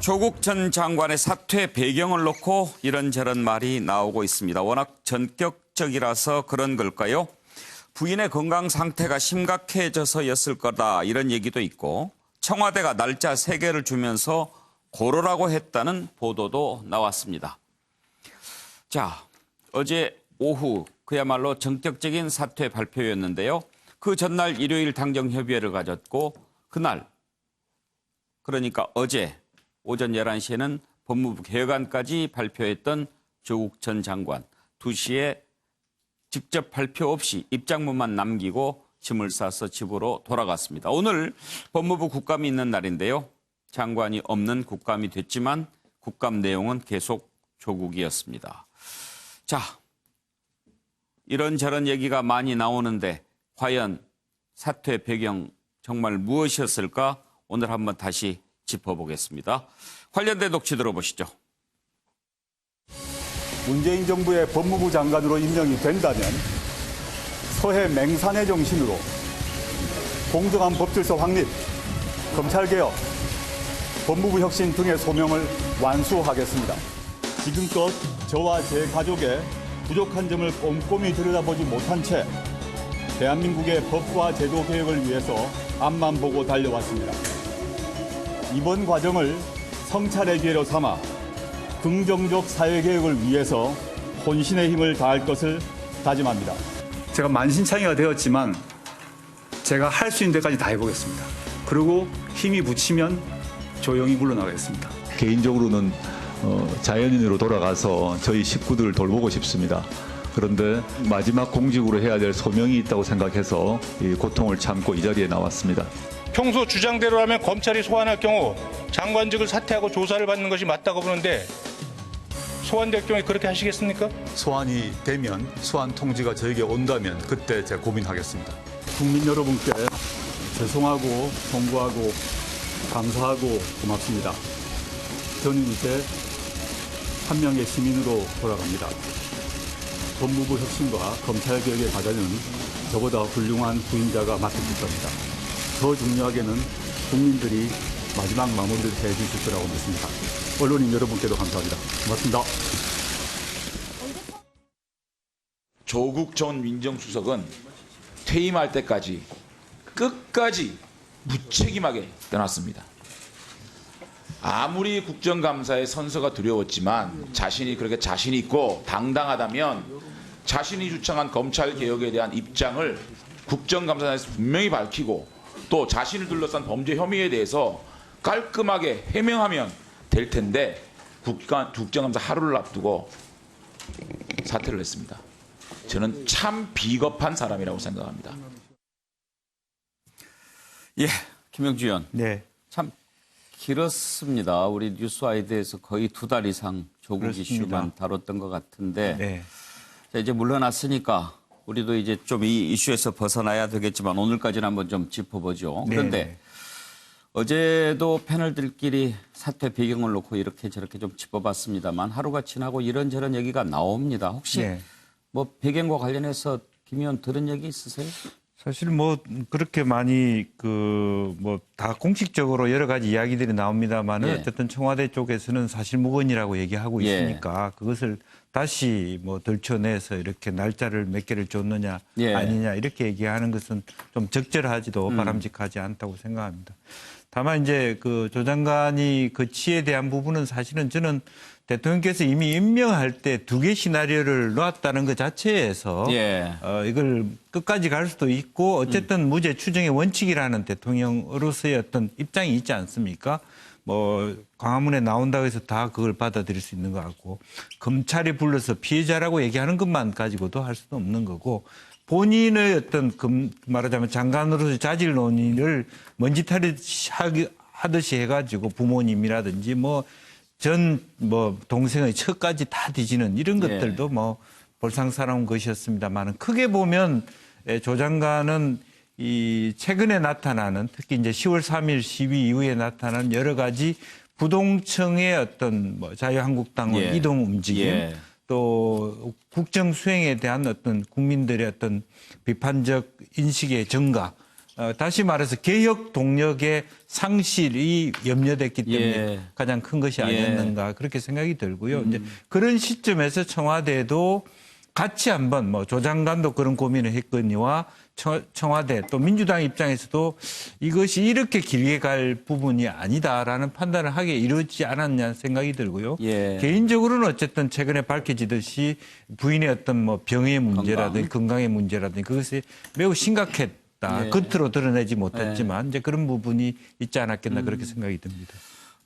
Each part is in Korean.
조국 전 장관의 사퇴 배경을 놓고 이런저런 말이 나오고 있습니다. 워낙 전격적이라서 그런 걸까요? 부인의 건강 상태가 심각해져서였을 거다 이런 얘기도 있고 청와대가 날짜 3개를 주면서 고르라고 했다는 보도도 나왔습니다. 자, 어제 오후 그야말로 전격적인 사퇴 발표였는데요. 그 전날 일요일 당정협의회를 가졌고 그날 그러니까 어제 오전 11시에는 법무부 개혁안까지 발표했던 조국 전 장관 2시에 직접 발표 없이 입장문만 남기고 짐을 싸서 집으로 돌아갔습니다. 오늘 법무부 국감이 있는 날인데요. 장관이 없는 국감이 됐지만 국감 내용은 계속 조국이었습니다. 자, 이런저런 얘기가 많이 나오는데 과연 사퇴 배경 정말 무엇이었을까? 오늘 한번 다시 짚어보겠습니다. 관련된 녹취 들어보시죠. 문재인 정부의 법무부 장관으로 임명이 된다면 서해 맹산의 정신으로 공정한 법질서 확립, 검찰개혁, 법무부 혁신 등의 소명을 완수하겠습니다. 지금껏 저와 제 가족의 부족한 점을 꼼꼼히 들여다보지 못한 채 대한민국의 법과 제도 개혁을 위해서 앞만 보고 달려왔습니다. 이번 과정을 성찰의 기회로 삼아 긍정적 사회개혁을 위해서 혼신의 힘을 다할 것을 다짐합니다. 제가 만신창이가 되었지만 제가 할 수 있는 데까지 다 해보겠습니다. 그리고 힘이 붙이면 조용히 물러나겠습니다. 개인적으로는 자연인으로 돌아가서 저희 식구들을 돌보고 싶습니다. 그런데 마지막 공직으로 해야 될 소명이 있다고 생각해서 이 고통을 참고 이 자리에 나왔습니다. 평소 주장대로라면 검찰이 소환할 경우 장관직을 사퇴하고 조사를 받는 것이 맞다고 보는데 소환될 경우에 그렇게 하시겠습니까? 소환이 되면 소환 통지가 저에게 온다면 그때 제가 고민하겠습니다. 국민 여러분께 죄송하고 송구하고 감사하고 고맙습니다. 저는 이제 한 명의 시민으로 돌아갑니다. 법무부 혁신과 검찰개혁의 과제는 저보다 훌륭한 후임자가 맡겨질 겁니다. 더 중요하게는 국민들이 마지막 마무리를 해주실 거라고 믿습니다. 언론인 여러분께도 감사합니다. 고맙습니다. 조국 전 민정수석은 퇴임할 때까지 끝까지 무책임하게 떠났습니다. 아무리 국정감사의 선서가 두려웠지만 자신이 그렇게 자신 있고 당당하다면 자신이 주창한 검찰개혁에 대한 입장을 국정감사에서 분명히 밝히고 또 자신을 둘러싼 범죄 혐의에 대해서 깔끔하게 해명하면 될 텐데 국정감사 하루를 앞두고 사퇴를 했습니다. 저는 참 비겁한 사람이라고 생각합니다. 예, 김영주 의원. 네. 참 길었습니다. 우리 뉴스와이드에서 거의 2달 이상 조국 그렇습니다. 이슈만 다뤘던 것 같은데 네. 자, 이제 물러났으니까 우리도 이제 좀 이 이슈에서 벗어나야 되겠지만 오늘까지는 한번 좀 짚어보죠. 그런데 네. 어제도 패널들끼리 사퇴 배경을 놓고 이렇게 저렇게 좀 짚어봤습니다만 하루가 지나고 이런저런 얘기가 나옵니다. 혹시 네. 뭐 배경과 관련해서 김 의원 들은 얘기 있으세요? 사실 뭐 그렇게 많이 뭐 다 공식적으로 여러 가지 이야기들이 나옵니다만은 예. 어쨌든 청와대 쪽에서는 사실무근이라고 얘기하고 예. 있으니까 그것을 다시 뭐 들춰내서 이렇게 날짜를 몇 개를 줬느냐 예. 아니냐 이렇게 얘기하는 것은 좀 적절하지도 바람직하지 않다고 생각합니다. 다만 이제 그 조 장관이 그 치에 대한 부분은 사실은 저는 대통령께서 이미 임명할 때 2개 시나리오를 놓았다는 것 자체에서 예. 이걸 끝까지 갈 수도 있고 어쨌든 무죄 추정의 원칙이라는 대통령으로서의 어떤 입장이 있지 않습니까? 뭐 광화문에 나온다고 해서 다 그걸 받아들일 수 있는 것 같고 검찰이 불러서 피해자라고 얘기하는 것만 가지고도 할 수도 없는 거고 본인의 어떤 말하자면 장관으로서의 자질 논의를 먼지털이 하듯이 해가지고 부모님이라든지 동생의 처까지 다 뒤지는 이런 것들도 뭐 볼상사나운 것이었습니다만 크게 보면 조 장관은 이 최근에 나타나는 특히 이제 10월 3일 12 이후에 나타난 여러 가지 부동층의 어떤 자유한국당의 이동 움직임 또 국정 수행에 대한 어떤 국민들의 어떤 비판적 인식의 증가 다시 말해서 개혁 동력의 상실이 염려됐기 때문에 예. 가장 큰 것이 아니었는가 그렇게 생각이 들고요. 이제 그런 시점에서 청와대도 같이 한번 뭐 조 장관도 그런 고민을 했거니와 청와대 또 민주당 입장에서도 이것이 이렇게 길게 갈 부분이 아니다라는 판단을 하게 이르지 않았냐 생각이 들고요. 예. 개인적으로는 어쨌든 최근에 밝혀지듯이 부인의 어떤 뭐 병의 문제라든지 건강의 문제라든지 그것이 매우 심각했다. 예. 겉으로 드러내지 못했지만 이제 그런 부분이 있지 않았겠나 그렇게 생각이 듭니다.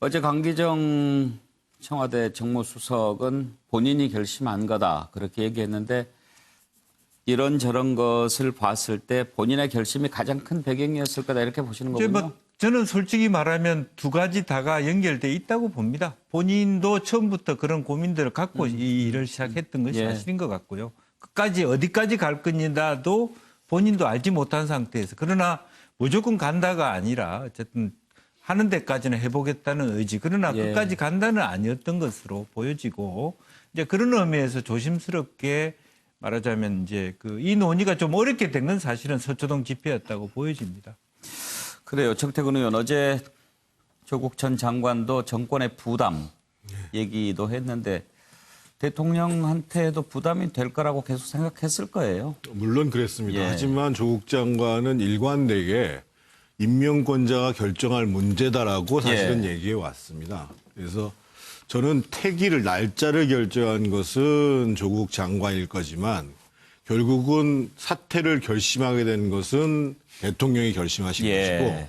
어제 강기정 청와대 정무수석은 본인이 결심한 거다 그렇게 얘기했는데 이런저런 것을 봤을 때 본인의 결심이 가장 큰 배경이었을 거다 이렇게 보시는 이제 거군요. 저는 솔직히 말하면 두 가지 다가 연결돼 있다고 봅니다. 본인도 처음부터 그런 고민들을 갖고 이 일을 시작했던 것이 예. 사실인 것 같고요. 끝까지 어디까지 갈 것이냐도 본인도 알지 못한 상태에서 그러나 무조건 간다가 아니라 어쨌든 하는 데까지는 해보겠다는 의지. 그러나 예. 끝까지 간다는 아니었던 것으로 보여지고 이제 그런 의미에서 조심스럽게 말하자면 이제 이 논의가 좀 어렵게 된 건 사실은 서초동 집회였다고 보여집니다. 그래요. 정태근 의원 어제 조국 전 장관도 정권의 부담 얘기도 했는데 대통령한테도 부담이 될 거라고 계속 생각했을 거예요. 물론 그랬습니다. 예. 하지만 조국 장관은 일관되게 임명권자가 결정할 문제다라고 사실은 얘기해 왔습니다. 그래서 저는 퇴기를 날짜를 결정한 것은 조국 장관일 거지만 결국은 사퇴를 결심하게 된 것은 대통령이 결심하신 예. 것이고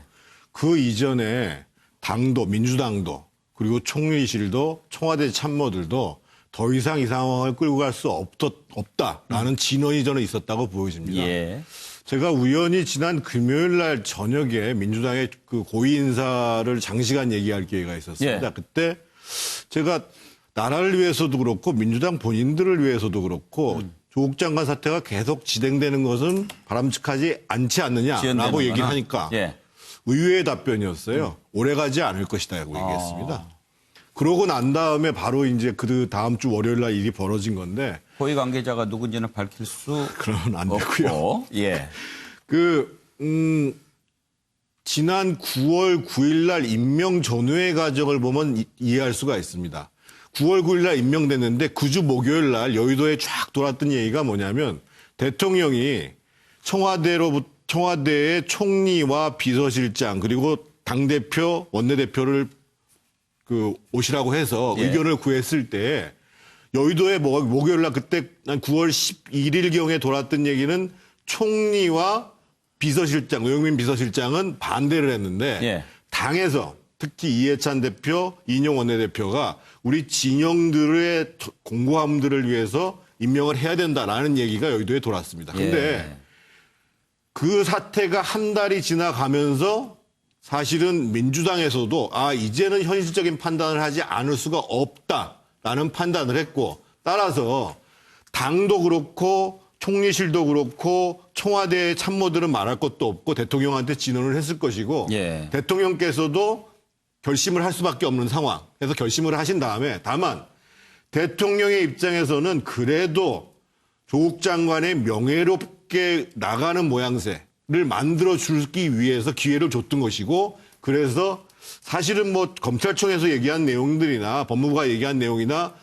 그 이전에 당도 민주당도 그리고 총리실도 청와대 참모들도 더 이상 이 상황을 끌고 갈 수 없다라는 진언이 저는 있었다고 보여집니다. 예. 제가 우연히 지난 금요일 날 저녁에 민주당의 그 고위 인사를 장시간 얘기할 기회가 있었습니다. 예. 그때 제가 나라를 위해서도 그렇고 민주당 본인들을 위해서도 그렇고 조국 장관 사태가 계속 진행되는 것은 바람직하지 않지 않느냐라고 지연되는 얘기를 거나? 하니까 예. 의외의 답변이었어요. 오래가지 않을 것이다라고 얘기했습니다. 그러고 난 다음에 바로 이제 그 다음 주 월요일 날 일이 벌어진 건데 고위 관계자가 누군지는 밝힐 수 그러면 안 되고요. 없고. 예. 지난 9월 9일 날 임명 전후의 과정을 보면 이해할 수가 있습니다. 9월 9일 날 임명됐는데 그 주 목요일 날 여의도에 쫙 돌았던 얘기가 뭐냐면 대통령이 청와대의 총리와 비서실장 그리고 당대표, 원내대표를 오시라고 해서 예. 의견을 구했을 때 여의도에 목요일 날 그때 한 9월 11일경에 돌았던 얘기는 총리와 비서실장, 노영민 비서실장은 반대를 했는데 예. 당에서 특히 이해찬 대표, 이인영 원내대표가 우리 진영들의 공고함들을 위해서 임명을 해야 된다라는 얘기가 여의도에 돌았습니다. 근데 예. 그 사태가 한 달이 지나가면서 사실은 민주당에서도 이제는 현실적인 판단을 하지 않을 수가 없다라는 판단을 했고 따라서 당도 그렇고 총리실도 그렇고 청와대 참모들은 말할 것도 없고 대통령한테 진언을 했을 것이고 예. 대통령께서도 결심을 할 수밖에 없는 상황. 그래서 결심을 하신 다음에 다만 대통령의 입장에서는 그래도 조국 장관의 명예롭게 나가는 모양새를 만들어주기 위해서 기회를 줬던 것이고 그래서 사실은 뭐 검찰청에서 얘기한 내용들이나 법무부가 얘기한 내용이나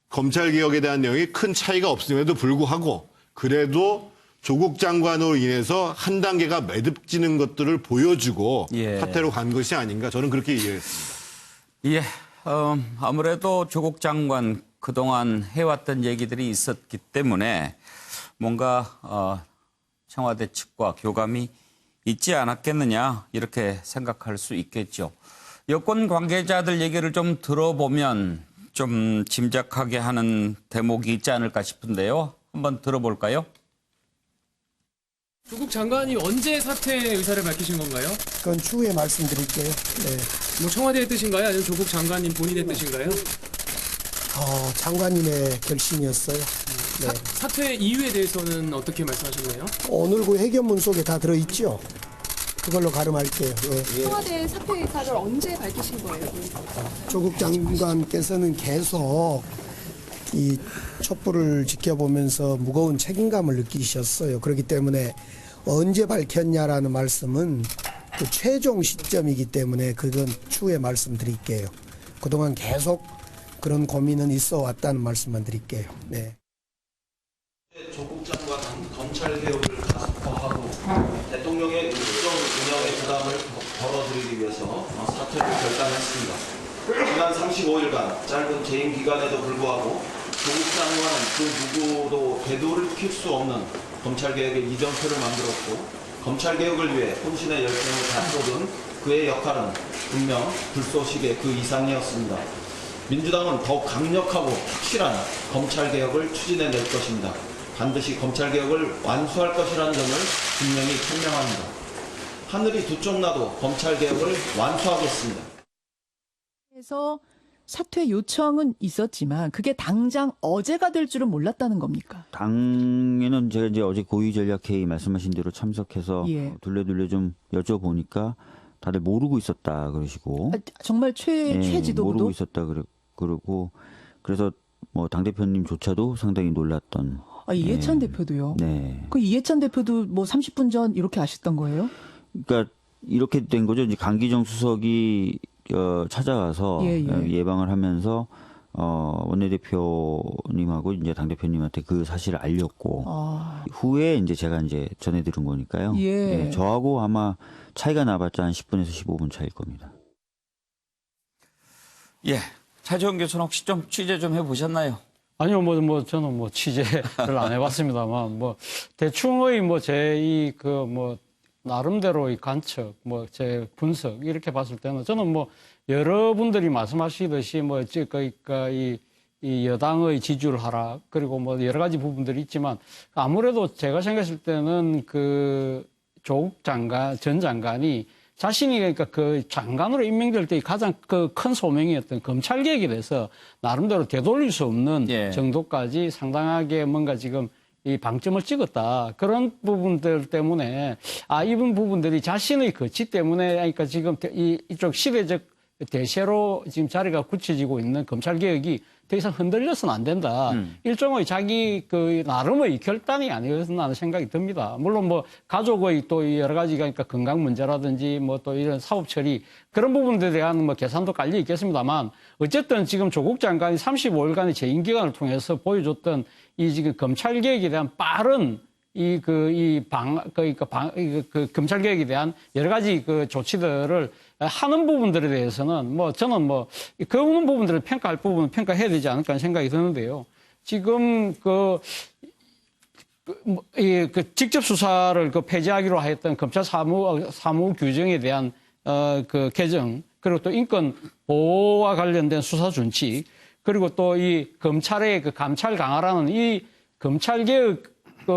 검찰개혁에 대한 내용이 큰 차이가 없음에도 불구하고 그래도 조국 장관으로 인해서 한 단계가 매듭지는 것들을 보여주고 예. 사태로 간 것이 아닌가 저는 그렇게 이해했습니다. 예. 아무래도 조국 장관 그동안 해왔던 얘기들이 있었기 때문에 뭔가 청와대 측과 교감이 있지 않았겠느냐 이렇게 생각할 수 있겠죠. 여권 관계자들 얘기를 좀 들어보면 좀 짐작하게 하는 대목이 있지 않을까 싶은데요. 한번 들어볼까요? 조국 장관이 언제 사퇴 의사를 밝히신 건가요? 그건 추후에 말씀드릴게요. 네. 뭐 청와대의 뜻인가요? 아니면 조국 장관님 본인의 뜻인가요? 장관님의 결심이었어요. 네. 사퇴 이유에 대해서는 어떻게 말씀하셨나요? 오늘 그 회견문 속에 다 들어있죠. 그걸로 가름할게요. 예. 청와대 사퇴 의사를 언제 밝히신 거예요? 조국 장관께서는 계속 이 촛불을 지켜보면서 무거운 책임감을 느끼셨어요. 그렇기 때문에 언제 밝혔냐라는 말씀은 그 최종 시점이기 때문에 그건 추후에 말씀드릴게요. 그동안 계속 그런 고민은 있어 왔다는 말씀만 드릴게요. 네. 조국 장관 검찰 개혁을 가속화하고 대통령의 국정 운영의 부담을 덜어드리기 위해서 사퇴를 결단했습니다. 지난 35일간 짧은 재임 기간에도 불구하고 조국 장관은 그 누구도 되돌릴 수 없는 검찰 개혁의 이정표를 만들었고 검찰 개혁을 위해 혼신의 열정을 다 쏟은 그의 역할은 분명 불쏘시개 그 이상이었습니다. 민주당은 더욱 강력하고 확실한 검찰 개혁을 추진해낼 것입니다. 반드시 검찰 개혁을 완수할 것이라는 점을 분명히 표명합니다. 하늘이 두 쪽 나도 검찰 개혁을 완수하겠습니다. 그래서 사퇴 요청은 있었지만 그게 당장 어제가 될 줄은 몰랐다는 겁니까? 당에는 제가 이제 어제 고위전략회의 말씀하신 대로 참석해서 예. 둘레둘레 좀 여쭤보니까 다들 모르고 있었다 그러시고. 정말 최지도부도? 모르고 있었다 그러고 그래서 뭐 당대표님조차도 상당히 놀랐던. 이해찬 대표도요? 네. 그 이해찬 대표도 뭐 30분 전 이렇게 아셨던 거예요? 그러니까 이렇게 된 거죠. 이제 강기정 수석이 찾아가서 예방을 하면서 원내대표님하고 이제 당대표님한테 그 사실을 알렸고 후에 이제 제가 이제 전해 들은 거니까요. 예, 저하고 아마 차이가 나봤자 한 10분에서 15분 차이일 겁니다. 예. 차재원 교수는 혹시 좀 취재 좀 해보셨나요? 아니요, 저는 취재를 안 해봤습니다만, 대충의 나름대로의 관측, 제 분석, 이렇게 봤을 때는 저는 여러분들이 말씀하시듯이 그러니까 이 여당의 지지율 하락, 그리고 여러 가지 부분들이 있지만, 아무래도 제가 생각했을 때는 조국 전 장관이 자신이 그러니까 그 장관으로 임명될 때 가장 큰 소명이었던 검찰 개혁에 대해서 나름대로 되돌릴 수 없는 정도까지 상당하게 뭔가 지금 이 방점을 찍었다. 그런 부분들 때문에 이번 부분들이 자신의 거치 때문에 그러니까 지금 이쪽 시대적 대세로 지금 자리가 굳혀지고 있는 검찰 개혁이 더 이상 흔들려서는 안 된다. 일종의 자기 나름의 결단이 아니었나 하는 생각이 듭니다. 물론 가족의 또 여러 가지 그러니까 건강 문제라든지 또 이런 사업 처리 그런 부분들에 대한 계산도 깔려 있겠습니다만 어쨌든 지금 조국 장관이 35일간의 재임 기간을 통해서 보여줬던 이 지금 검찰 개혁에 대한 빠른 검찰 개혁에 대한 여러 가지 조치들을 하는 부분들에 대해서는 저는 그 부분들을 평가할 부분은 평가해야 되지 않을까 하는 생각이 드는데요. 지금 직접 수사를 폐지하기로 했던 검찰 사무 규정에 대한 개정, 그리고 또 인권 보호와 관련된 수사 준칙, 그리고 또 이 검찰의 감찰 강화라는 이 검찰 개혁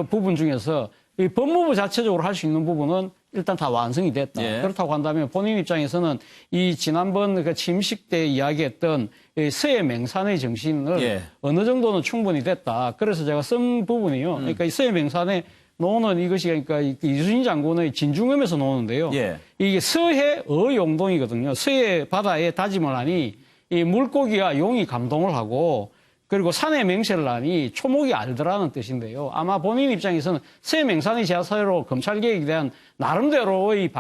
부분 중에서 이 법무부 자체적으로 할 수 있는 부분은 일단 다 완성이 됐다. 그렇다고 한다면 본인 입장에서는 이 지난번 취임식 때 이야기했던 이 서해 맹산의 정신을 어느 정도는 충분히 됐다. 그래서 제가 쓴 부분이요. 그러니까 이 서해 맹산에 노는 이것이 그러니까 이순신 장군의 진중음에서 노는데요. 이게 서해 어용동이거든요. 서해 바다에 다짐을 하니 이 물고기와 용이 감동을 하고 그리고 산에 맹세를 하니 초목이 알더라는 뜻인데요. 아마 본인 입장에서는 서해 맹산의 제사로 검찰 개혁에 대한 나름대로의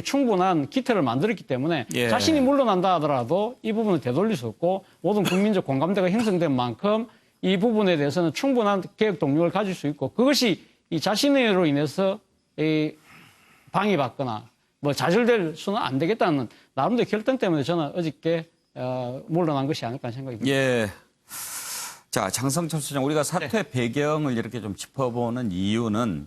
충분한 기틀을 만들었기 때문에 자신이 물러난다 하더라도 이 부분을 되돌릴 수 없고 모든 국민적 공감대가 형성된 만큼 이 부분에 대해서는 충분한 개혁 동력을 가질 수 있고 그것이 이 자신으로 인해서 방해받거나 좌절될 수는 안 되겠다는 나름대로 결단 때문에 저는 어저께 물러난 것이 아닐까 하는 생각이 듭니다. 자, 장성철 수장, 우리가 사퇴 배경을 이렇게 좀 짚어보는 이유는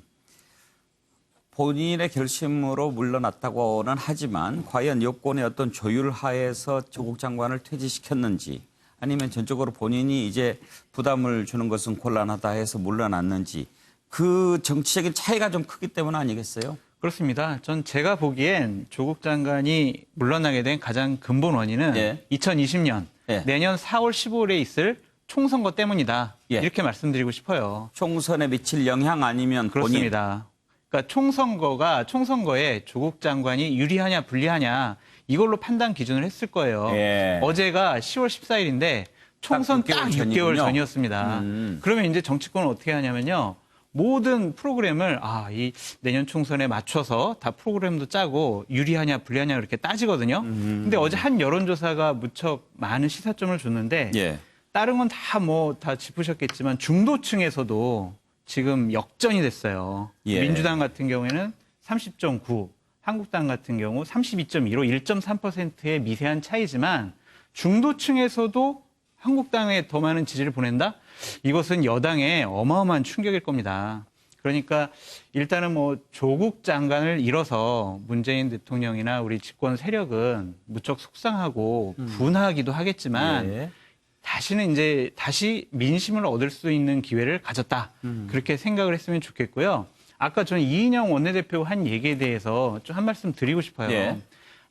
본인의 결심으로 물러났다고는 하지만 과연 여권의 어떤 조율 하에서 조국 장관을 퇴진시켰는지 아니면 전적으로 본인이 이제 부담을 주는 것은 곤란하다 해서 물러났는지 그 정치적인 차이가 좀 크기 때문 아니겠어요? 그렇습니다. 제가 보기엔 조국 장관이 물러나게 된 가장 근본 원인은 2020년 내년 4월 15일에 있을 총선거 때문이다. 이렇게 말씀드리고 싶어요. 총선에 미칠 영향 아니면 그렇습니다. 그러니까 총선거에 조국 장관이 유리하냐 불리하냐 이걸로 판단 기준을 했을 거예요. 어제가 10월 14일인데 총선 딱 6개월 전이었습니다. 그러면 이제 정치권은 어떻게 하냐면요. 모든 프로그램을 이 내년 총선에 맞춰서 다 프로그램도 짜고 유리하냐 불리하냐 이렇게 따지거든요. 근데 어제 한 여론조사가 무척 많은 시사점을 줬는데 예. 다른 건 다 짚으셨겠지만 중도층에서도 지금 역전이 됐어요. 예. 민주당 같은 경우에는 30.9, 한국당 같은 경우 32.2로 1.3%의 미세한 차이지만 중도층에서도 한국당에 더 많은 지지를 보낸다? 이것은 여당에 어마어마한 충격일 겁니다. 그러니까 일단은 조국 장관을 잃어서 문재인 대통령이나 우리 집권 세력은 무척 속상하고 분하기도 하겠지만 예. 다시 민심을 얻을 수 있는 기회를 가졌다. 그렇게 생각을 했으면 좋겠고요. 아까 저는 이인영 원내대표 한 얘기에 대해서 좀 한 말씀 드리고 싶어요. 예.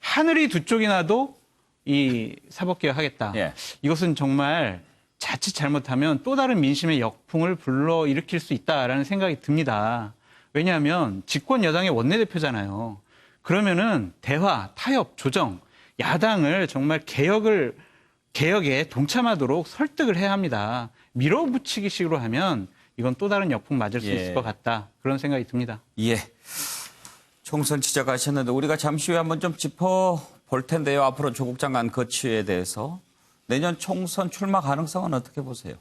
하늘이 두 쪽이 나도 이 사법개혁 하겠다. 예. 이것은 정말 자칫 잘못하면 또 다른 민심의 역풍을 불러일으킬 수 있다라는 생각이 듭니다. 왜냐하면 집권 여당의 원내대표잖아요. 그러면은 대화, 타협, 조정, 야당을 정말 개혁에 동참하도록 설득을 해야 합니다. 밀어붙이기식으로 하면 이건 또 다른 역풍 맞을 수 있을 것 같다. 그런 생각이 듭니다. 예. 총선 지적하셨는데 우리가 잠시 후에 한번 좀 짚어볼 텐데요. 앞으로 조국 장관 거취에 대해서 내년 총선 출마 가능성은 어떻게 보세요?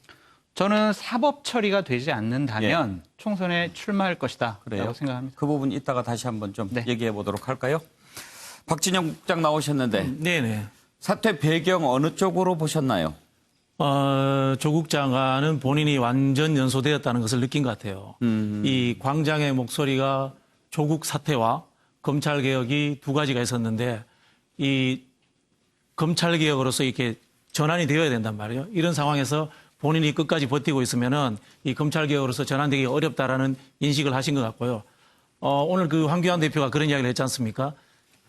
저는 사법 처리가 되지 않는다면 총선에 출마할 것이다. 그래요? 라고 생각합니다. 그 부분 이따가 다시 한번 좀 얘기해 보도록 할까요? 박진영 국장 나오셨는데 네네. 사퇴 배경 어느 쪽으로 보셨나요? 조국 장관은 본인이 완전 연소되었다는 것을 느낀 것 같아요. 이 광장의 목소리가 조국 사퇴와 검찰개혁이 두 가지가 있었는데 이 검찰개혁으로서 이렇게 전환이 되어야 된단 말이에요. 이런 상황에서 본인이 끝까지 버티고 있으면은 이 검찰개혁으로서 전환되기 어렵다라는 인식을 하신 것 같고요. 오늘 그 황교안 대표가 그런 이야기를 했지 않습니까?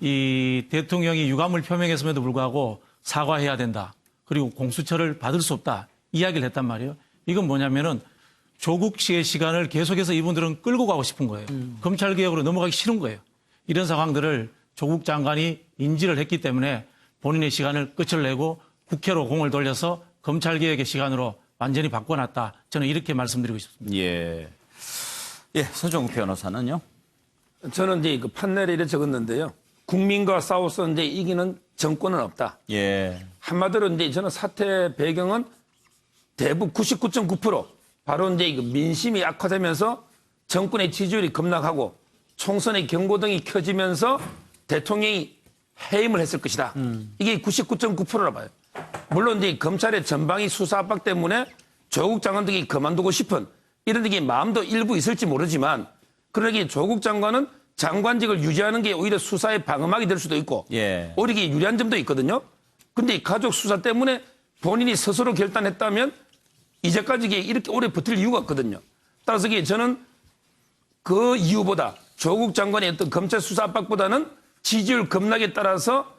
이 대통령이 유감을 표명했음에도 불구하고 사과해야 된다. 그리고 공수처를 받을 수 없다. 이야기를 했단 말이에요. 이건 뭐냐면은 조국 씨의 시간을 계속해서 이분들은 끌고 가고 싶은 거예요. 검찰개혁으로 넘어가기 싫은 거예요. 이런 상황들을 조국 장관이 인지를 했기 때문에 본인의 시간을 끝을 내고 국회로 공을 돌려서 검찰개혁의 시간으로 완전히 바꿔놨다. 저는 이렇게 말씀드리고 싶습니다. 예. 예, 서정욱 변호사는요? 저는 이제 그 판넬에 이렇게 적었는데요. 국민과 싸워서 이제 이기는 정권은 없다. 예. 한마디로 이제 저는 사태 배경은 대부분 99.9% 바로 이제 민심이 악화되면서 정권의 지지율이 급락하고 총선의 경고등이 켜지면서 대통령이 해임을 했을 것이다. 이게 99.9%라 봐요. 물론 이제 검찰의 전방위 수사 압박 때문에 조국 장관 등이 그만두고 싶은 이런 게 마음도 일부 있을지 모르지만 그러기 조국 장관은 장관직을 유지하는 게 오히려 수사의 방어막이 될 수도 있고 오히려 이게 유리한 점도 있거든요. 근데 가족 수사 때문에 본인이 스스로 결단했다면 이제까지 이렇게 오래 버틸 이유가 없거든요. 따라서 저는 그 이유보다 조국 장관의 어떤 검찰 수사 압박보다는 지지율 급락에 따라서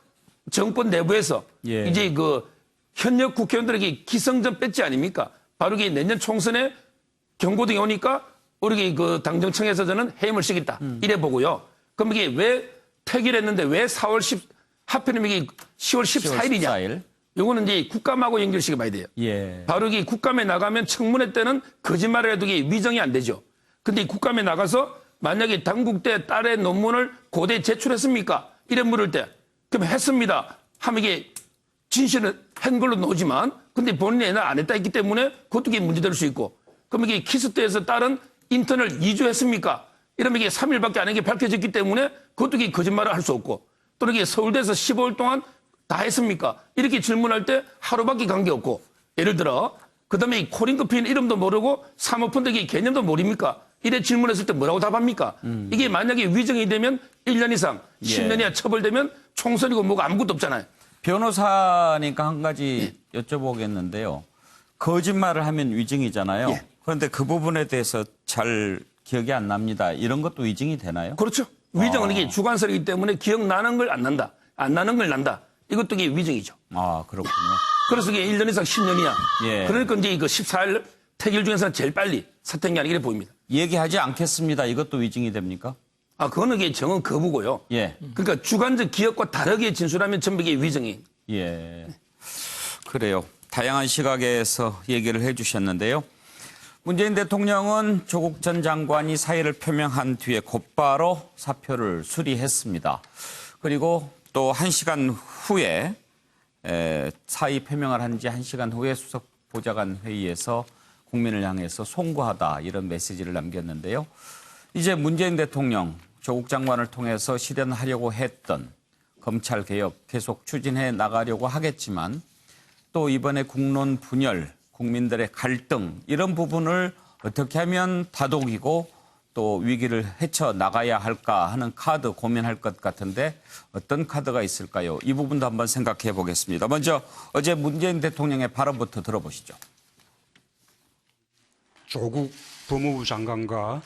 정권 내부에서 이제 그 현역 국회의원들에게 기성전 배지 아닙니까? 바로 이게 내년 총선에 경고등이 오니까 우리 그 당정청에서 저는 해임을 시켰다. 이래 보고요. 그럼 이게 왜 퇴결했는데 왜 4월 10, 하필이면 이게 10월 14일이냐? 요거는 이제 국감하고 연결시켜 봐야 돼요. 바로 이게 국감에 나가면 청문회 때는 거짓말을 해도 이게 위정이 안 되죠. 근데 국감에 나가서 만약에 당국대 딸의 논문을 고대에 제출했습니까? 이래 물을 때, 그럼 했습니다. 하면 이게 진실은 한 걸로 나오지만, 근데 본인이 옛날 안 했다 했기 때문에 그것도 이게 문제될 수 있고, 그럼 이게 키스트에서 딸은 인턴을 2주 했습니까? 이러면 이게 3일밖에 안 한 게 밝혀졌기 때문에 그것도 이게 거짓말을 할 수 없고, 또는 이게 서울대에서 15일 동안 다 했습니까? 이렇게 질문할 때 하루밖에 관계없고, 예를 들어, 그 다음에 이 코링크피는 이름도 모르고 사모펀드 개념도 모릅니까? 이래 질문했을 때 뭐라고 답합니까? 이게 만약에 위정이 되면 1년 이상, 10년 이하 처벌되면 총선이고 뭐가 아무것도 없잖아요. 변호사니까 한 가지 여쭤보겠는데요. 거짓말을 하면 위증이잖아요. 그런데 그 부분에 대해서 잘 기억이 안 납니다. 이런 것도 위증이 되나요? 그렇죠. 위증은 이게 주관설이기 때문에 기억나는 걸 안 난다. 안 나는 걸 난다. 이것도 이게 위증이죠. 아, 그렇군요. 그래서 이게 1년 이상 10년 이하. 그러니까 이제 이거 14일 퇴길 중에서는 제일 빨리 사퇴한 게 아니게 보입니다. 얘기하지 않겠습니다. 이것도 위증이 됩니까? 아, 그거는 이게 정은 거부고요. 그러니까 주관적 기억과 다르게 진술하면 전부 이게 위증이. 그래요. 다양한 시각에서 얘기를 해 주셨는데요. 문재인 대통령은 조국 전 장관이 사의를 표명한 뒤에 곧바로 사표를 수리했습니다. 그리고 또 1시간 후에 사의 표명을 한 지 1시간 후에 수석 보좌관 회의에서 국민을 향해서 송구하다 이런 메시지를 남겼는데요. 이제 문재인 대통령 조국 장관을 통해서 실현하려고 했던 검찰개혁 계속 추진해 나가려고 하겠지만 또 이번에 국론 분열, 국민들의 갈등 이런 부분을 어떻게 하면 다독이고 또 위기를 헤쳐나가야 할까 하는 카드 고민할 것 같은데 어떤 카드가 있을까요? 이 부분도 한번 생각해 보겠습니다. 먼저 어제 문재인 대통령의 발언부터 들어보시죠. 조국 법무부 장관과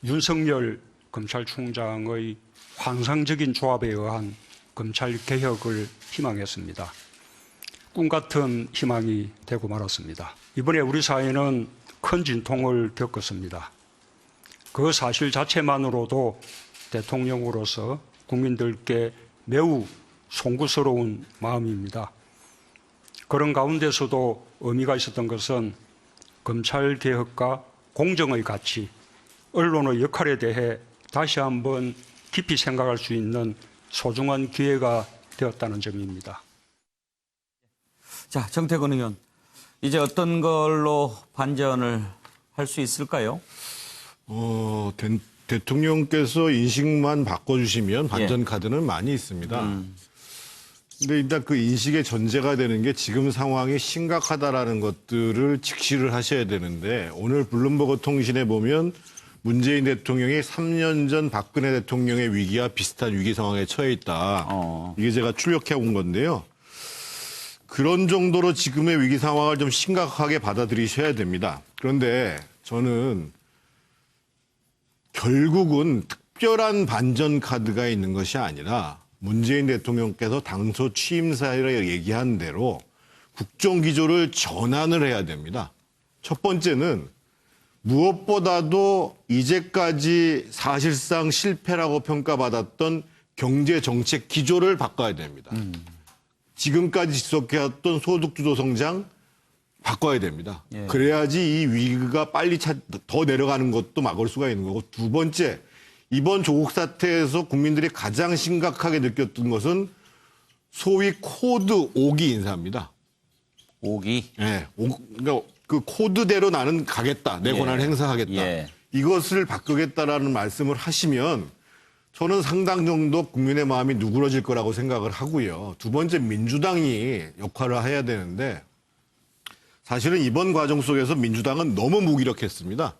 윤석열 검찰총장의 환상적인 조합에 의한 검찰개혁을 희망했습니다. 꿈같은 희망이 되고 말았습니다. 이번에 우리 사회는 큰 진통을 겪었습니다. 그 사실 자체만으로도 대통령으로서 국민들께 매우 송구스러운 마음입니다. 그런 가운데서도 의미가 있었던 것은 검찰개혁과 공정의 가치, 언론의 역할에 대해 다시 한번 깊이 생각할 수 있는 소중한 기회가 되었다는 점입니다. 자, 정태근 의원, 이제 어떤 걸로 반전을 할 수 있을까요? 대통령께서 인식만 바꿔주시면 반전 카드는 많이 있습니다. 근데 일단 그 인식의 전제가 되는 게 지금 상황이 심각하다라는 것들을 직시를 하셔야 되는데 오늘 블룸버그 통신에 보면 문재인 대통령이 3년 전 박근혜 대통령의 위기와 비슷한 위기 상황에 처해 있다. 이게 제가 출력해 온 건데요. 그런 정도로 지금의 위기 상황을 좀 심각하게 받아들이셔야 됩니다. 그런데 저는 결국은 특별한 반전 카드가 있는 것이 아니라 문재인 대통령께서 당초 취임사에 얘기한 대로 국정기조를 전환을 해야 됩니다. 첫 번째는 무엇보다도 이제까지 사실상 실패라고 평가받았던 경제정책 기조를 바꿔야 됩니다. 지금까지 지속해왔던 소득주도 성장 바꿔야 됩니다. 예. 그래야지 이 위기가 빨리 더 내려가는 것도 막을 수가 있는 거고 두 번째, 이번 조국 사태에서 국민들이 가장 심각하게 느꼈던 것은 소위 코드 5기 인사입니다. 5기? 네. 그러니까 그 코드대로 나는 가겠다. 내 권한을 행사하겠다. 이것을 바꾸겠다라는 말씀을 하시면 저는 상당 정도 국민의 마음이 누그러질 거라고 생각을 하고요. 두 번째, 민주당이 역할을 해야 되는데 사실은 이번 과정 속에서 민주당은 너무 무기력했습니다.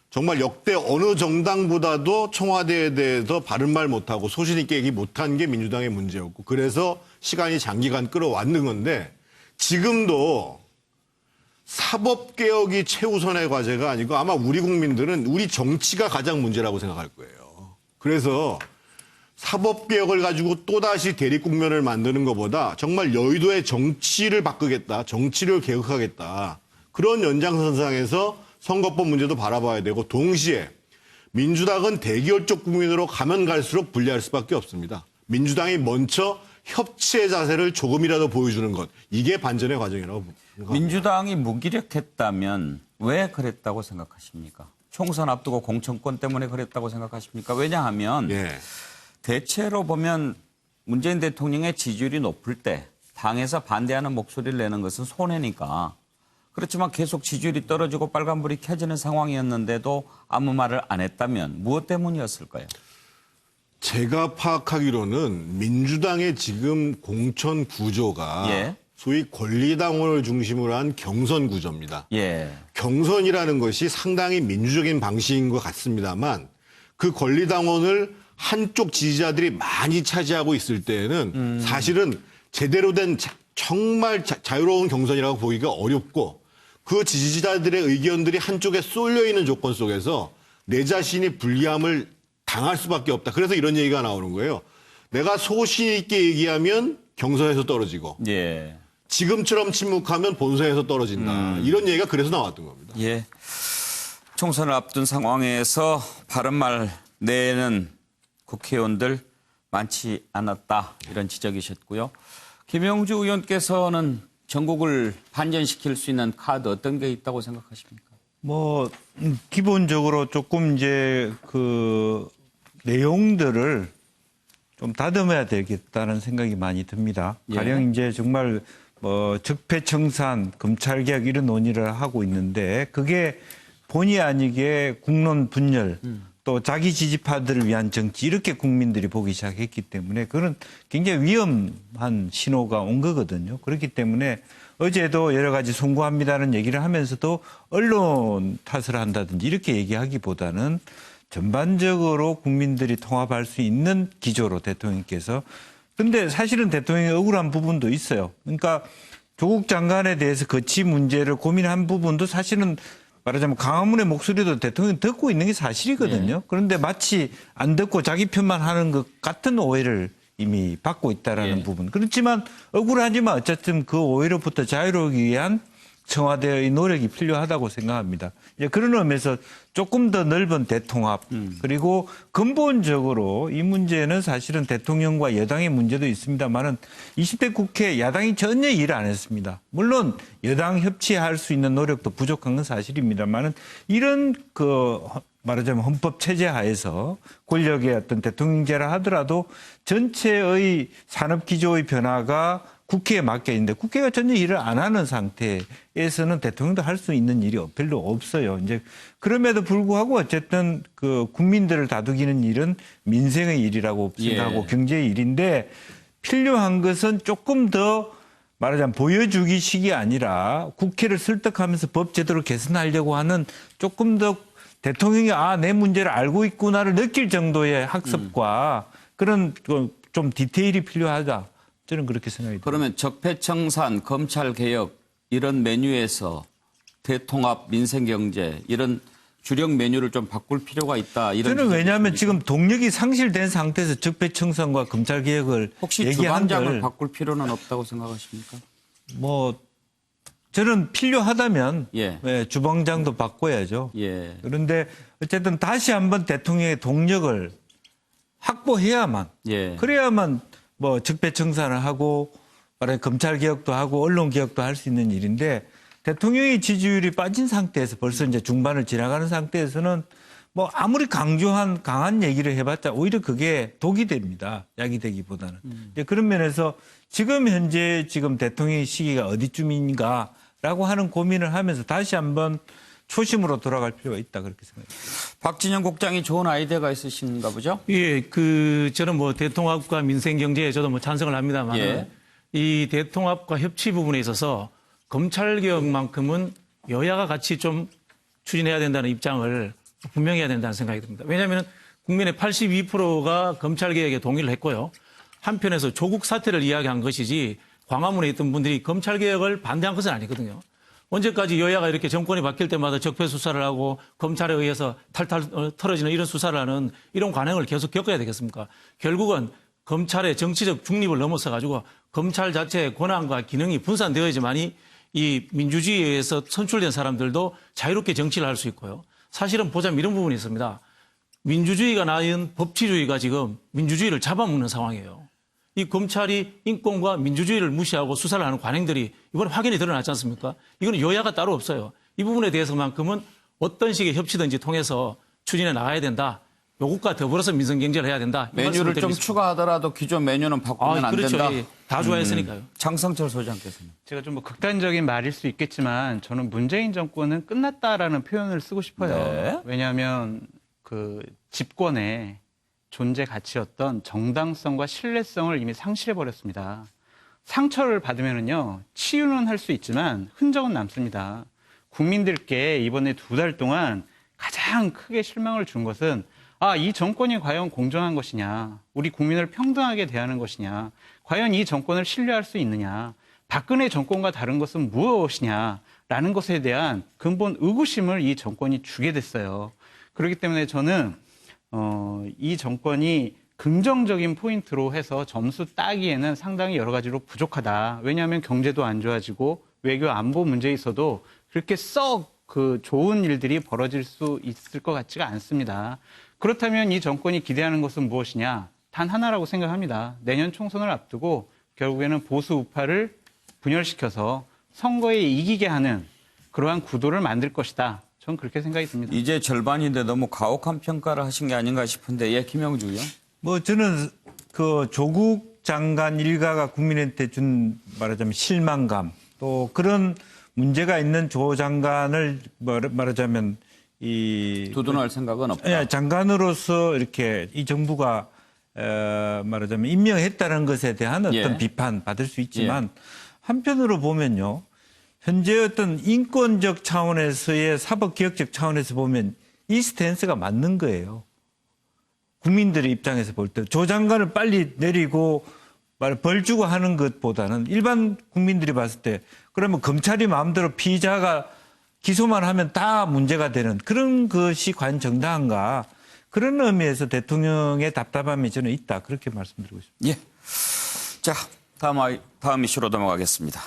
정말 역대 어느 정당보다도 청와대에 대해서 바른 말 못하고 소신 있게 얘기 못한 게 민주당의 문제였고 그래서 시간이 장기간 끌어왔는 건데 지금도 사법개혁이 최우선의 과제가 아니고 아마 우리 국민들은 우리 정치가 가장 문제라고 생각할 거예요. 그래서 사법개혁을 가지고 또다시 대립국면을 만드는 것보다 정말 여의도의 정치를 바꾸겠다. 정치를 개혁하겠다. 그런 연장선상에서 선거법 문제도 바라봐야 되고 동시에 민주당은 대결적 국민으로 가면 갈수록 불리할 수밖에 없습니다. 민주당이 먼저 협치의 자세를 조금이라도 보여주는 것. 이게 반전의 과정이라고 생각합니다. 민주당이 무기력했다면 왜 그랬다고 생각하십니까? 총선 앞두고 공천권 때문에 그랬다고 생각하십니까? 왜냐하면 대체로 보면 문재인 대통령의 지지율이 높을 때 당에서 반대하는 목소리를 내는 것은 손해니까. 그렇지만 계속 지지율이 떨어지고 빨간불이 켜지는 상황이었는데도 아무 말을 안 했다면 무엇 때문이었을까요? 제가 파악하기로는 민주당의 지금 공천 구조가 소위 권리당원을 중심으로 한 경선 구조입니다. 경선이라는 것이 상당히 민주적인 방식인 것 같습니다만 그 권리당원을 한쪽 지지자들이 많이 차지하고 있을 때에는 사실은 제대로 된 정말 자유로운 경선이라고 보기가 어렵고 그 지지자들의 의견들이 한쪽에 쏠려 있는 조건 속에서 내 자신이 불리함을 당할 수밖에 없다. 그래서 이런 얘기가 나오는 거예요. 내가 소신 있게 얘기하면 경선에서 떨어지고 지금처럼 침묵하면 본선에서 떨어진다. 이런 얘기가 그래서 나왔던 겁니다. 총선을 앞둔 상황에서 바른 말 내는 국회의원들 많지 않았다. 이런 지적이셨고요. 김영주 의원께서는 전국을 반전시킬 수 있는 카드 어떤 게 있다고 생각하십니까? 뭐 기본적으로 조금 이제 그 내용들을 좀 다듬어야 되겠다는 생각이 많이 듭니다. 예. 가령 이제 정말 뭐 적폐청산, 검찰개혁 이런 논의를 하고 있는데 그게 본의 아니게 국론 분열 또 자기 지지파들을 위한 정치 이렇게 국민들이 보기 시작했기 때문에 그런 굉장히 위험한 신호가 온 거거든요. 그렇기 때문에 어제도 여러 가지 송구합니다는 얘기를 하면서도 언론 탓을 한다든지 이렇게 얘기하기보다는 전반적으로 국민들이 통합할 수 있는 기조로 대통령께서. 근데 사실은 대통령이 억울한 부분도 있어요. 그러니까 조국 장관에 대해서 거치 문제를 고민한 부분도 사실은 말하자면 강화문의 목소리도 대통령이 듣고 있는 게 사실이거든요. 예. 그런데 마치 안 듣고 자기 편만 하는 것 같은 오해를 이미 받고 있다라는 예. 부분. 그렇지만 억울하지만 어쨌든 그 오해로부터 자유로우기 위한 청와대의 노력이 필요하다고 생각합니다. 이제 그런 의미에서 조금 더 넓은 대통합 그리고 근본적으로 이 문제는 사실은 대통령과 여당의 문제도 있습니다만은 20대 국회 야당이 전혀 일을 안 했습니다. 물론 여당 협치할 수 있는 노력도 부족한 건 사실입니다만은 이런 그 말하자면 헌법 체제 하에서 권력의 어떤 대통령제라 하더라도 전체의 산업 기조의 변화가 국회에 맡겨 있는데 국회가 전혀 일을 안 하는 상태에서는 대통령도 할 수 있는 일이 별로 없어요. 이제 그럼에도 불구하고 어쨌든 그 국민들을 다독이는 일은 민생의 일이라고 생각하고 예. 경제의 일인데 필요한 것은 조금 더 말하자면 보여주기식이 아니라 국회를 설득하면서 법 제도를 개선하려고 하는 조금 더 대통령이 내 문제를 알고 있구나를 느낄 정도의 학습과 그런 좀 디테일이 필요하다. 저는 그렇게 생각이 듭니다. 그러면 적폐청산, 검찰개혁 이런 메뉴에서 대통합, 민생경제 이런 주력 메뉴를 좀 바꿀 필요가 있다. 이런 저는 왜냐하면 지금 동력이 상실된 상태에서 적폐청산과 검찰개혁을 혹시 얘기한들 주방장을 바꿀 필요는 없다고 생각하십니까? 뭐 저는 필요하다면 예. 주방장도 바꿔야죠. 예. 그런데 어쨌든 다시 한번 대통령의 동력을 확보해야만 예. 그래야만 뭐 적폐청산을 하고 검찰 개혁도 하고 언론 개혁도 할 수 있는 일인데 대통령의 지지율이 빠진 상태에서 벌써 이제 중반을 지나가는 상태에서는 뭐 아무리 강한 얘기를 해봤자 오히려 그게 독이 됩니다. 약이 되기보다는. 이제 그런 면에서 지금 현재 대통령의 시기가 어디쯤인가라고 하는 고민을 하면서 다시 한번 초심으로 돌아갈 필요가 있다 그렇게 생각합니다. 박진영 국장이 좋은 아이디어가 있으신가 보죠? 예, 저는 뭐 대통합과 민생경제에 저도 뭐 찬성을 합니다만 예. 이 대통합과 협치 부분에 있어서 검찰개혁만큼은 여야가 같이 좀 추진해야 된다는 입장을 분명히 해야 된다는 생각이 듭니다. 왜냐하면 국민의 82%가 검찰개혁에 동의를 했고요. 한편에서 조국 사태를 이야기한 것이지 광화문에 있던 분들이 검찰개혁을 반대한 것은 아니거든요. 언제까지 여야가 이렇게 정권이 바뀔 때마다 적폐 수사를 하고 검찰에 의해서 탈탈 털어지는 이런 수사를 하는 이런 관행을 계속 겪어야 되겠습니까? 결국은 검찰의 정치적 중립을 넘어서 가지고 검찰 자체의 권한과 기능이 분산되어야지만이 이 민주주의에 의해서 선출된 사람들도 자유롭게 정치를 할 수 있고요. 사실은 보자면 이런 부분이 있습니다. 민주주의가 낳은 법치주의가 지금 민주주의를 잡아먹는 상황이에요. 이 검찰이 인권과 민주주의를 무시하고 수사를 하는 관행들이 이번에 확연히 드러났지 않습니까? 이거는 여야가 따로 없어요. 이 부분에 대해서만큼은 어떤 식의 협치든지 통해서 추진해 나가야 된다. 요것과 더불어서 민생경제를 해야 된다. 메뉴를 좀 추가하더라도 기존 메뉴는 바꾸면 안 그렇죠. 된다. 예, 다 좋아했으니까요. 장성철 소장께서는. 제가 좀 뭐 극단적인 말일 수 있겠지만 저는 문재인 정권은 끝났다라는 표현을 쓰고 싶어요. 네. 왜냐하면 그 집권의 존재 가치였던 정당성과 신뢰성을 이미 상실해버렸습니다. 상처를 받으면은요, 치유는 할 수 있지만 흔적은 남습니다. 국민들께 이번에 2달 동안 가장 크게 실망을 준 것은 이 정권이 과연 공정한 것이냐, 우리 국민을 평등하게 대하는 것이냐, 과연 이 정권을 신뢰할 수 있느냐, 박근혜 정권과 다른 것은 무엇이냐라는 것에 대한 근본 의구심을 이 정권이 주게 됐어요. 그렇기 때문에 저는 이 정권이 긍정적인 포인트로 해서 점수 따기에는 상당히 여러 가지로 부족하다. 왜냐하면 경제도 안 좋아지고 외교 안보 문제에 있어도 그렇게 썩 좋은 일들이 벌어질 수 있을 것 같지가 않습니다. 그렇다면 이 정권이 기대하는 것은 무엇이냐? 단 하나라고 생각합니다. 내년 총선을 앞두고 결국에는 보수 우파를 분열시켜서 선거에 이기게 하는 그러한 구도를 만들 것이다. 전 그렇게 생각이 듭니다. 이제 절반인데 너무 가혹한 평가를 하신 게 아닌가 싶은데, 예, 김영주 의원. 뭐 저는 그 조국 장관 일가가 국민한테 준 말하자면 실망감, 또 그런 문제가 있는 조 장관을 말하자면 두둔할 생각은 없다. 예, 장관으로서 이렇게 이 정부가 말하자면 임명했다는 것에 대한 어떤 비판 받을 수 있지만 한편으로 보면요. 현재 어떤 인권적 차원에서의 사법개혁적 차원에서 보면 이 스탠스가 맞는 거예요. 국민들의 입장에서 볼 때 조 장관을 빨리 내리고 벌 주고 하는 것보다는 일반 국민들이 봤을 때 그러면 검찰이 마음대로 피의자가 기소만 하면 다 문제가 되는 그런 것이 과연 정당한가, 그런 의미에서 대통령의 답답함이 저는 있다, 그렇게 말씀드리고 싶습니다. 예. 자, 다음 이슈로 넘어가겠습니다.